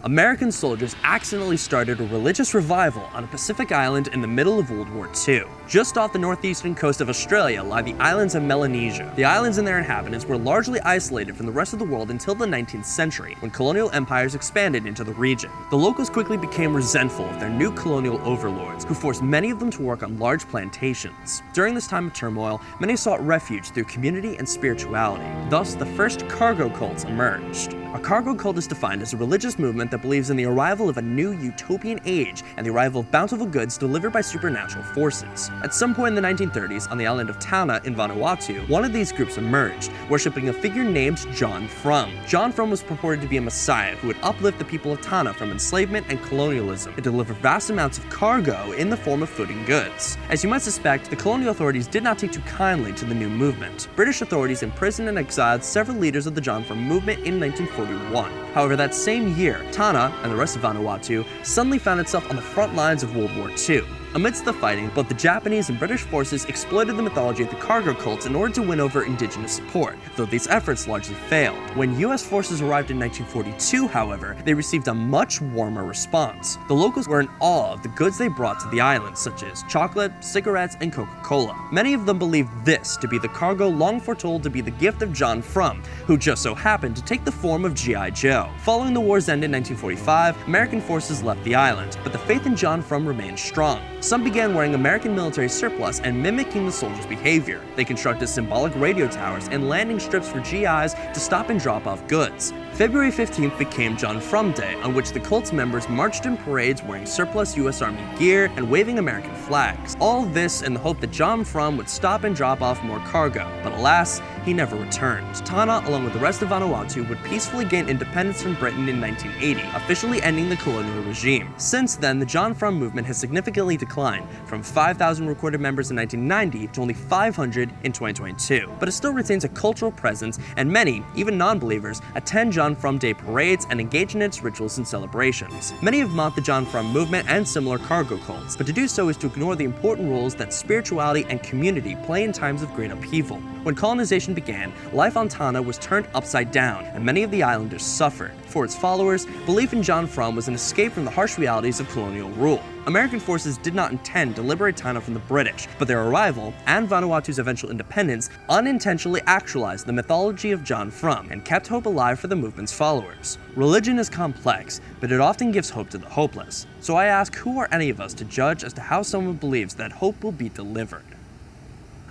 American soldiers accidentally started a religious revival on a Pacific island in the middle of World War II. Just off the northeastern coast of Australia lie the islands of Melanesia. The islands and their inhabitants were largely isolated from the rest of the world until the 19th century, when colonial empires expanded into the region. The locals quickly became resentful of their new colonial overlords, who forced many of them to work on large plantations. During this time of turmoil, many sought refuge through community and spirituality. Thus, the first cargo cults emerged. A cargo cult is defined as a religious movement that believes in the arrival of a new utopian age and the arrival of bountiful goods delivered by supernatural forces. At some point in the 1930s, on the island of Tanna in Vanuatu, one of these groups emerged, worshipping a figure named John Frum. John Frum was purported to be a messiah who would uplift the people of Tanna from enslavement and colonialism and deliver vast amounts of cargo in the form of food and goods. As you might suspect, the colonial authorities did not take too kindly to the new movement. British authorities imprisoned and exiled several leaders of the John Frum movement in 1941. However, that same year, Tanna and the rest of Vanuatu suddenly found itself on the front lines of World War II. Amidst the fighting, both the Japanese and British forces exploited the mythology of the cargo cults in order to win over indigenous support, though these efforts largely failed. When US forces arrived in 1942, however, they received a much warmer response. The locals were in awe of the goods they brought to the island, such as chocolate, cigarettes, and Coca-Cola. Many of them believed this to be the cargo long foretold to be the gift of John Frum, who just so happened to take the form of G.I. Joe. Following the war's end in 1945, American forces left the island, but the faith in John Frum remained strong. Some began wearing American military surplus and mimicking the soldiers' behavior. They constructed symbolic radio towers and landing strips for GIs to stop and drop off goods. February 15th became John Frum Day, on which the cult's members marched in parades wearing surplus US Army gear and waving American flags. All this in the hope that John Frum would stop and drop off more cargo, but alas, he never returned. Tanna, along with the rest of Vanuatu, would peacefully gain independence from Britain in 1980, officially ending the colonial regime. Since then, the John Frum movement has significantly declined, from 5,000 recorded members in 1990 to only 500 in 2022. But it still retains a cultural presence, and many, even non-believers, attend John Frum Day parades and engage in its rituals and celebrations. Many have mocked the John Frum movement and similar cargo cults, but to do so is to ignore the important roles that spirituality and community play in times of great upheaval. When colonization began, life on Tanna was turned upside down, and many of the islanders suffered. For its followers, belief in John Frum was an escape from the harsh realities of colonial rule. American forces did not intend to liberate Tanna from the British, but their arrival, and Vanuatu's eventual independence, unintentionally actualized the mythology of John Frum and kept hope alive for the movement's followers. Religion is complex, but it often gives hope to the hopeless. So I ask, who are any of us to judge as to how someone believes that hope will be delivered?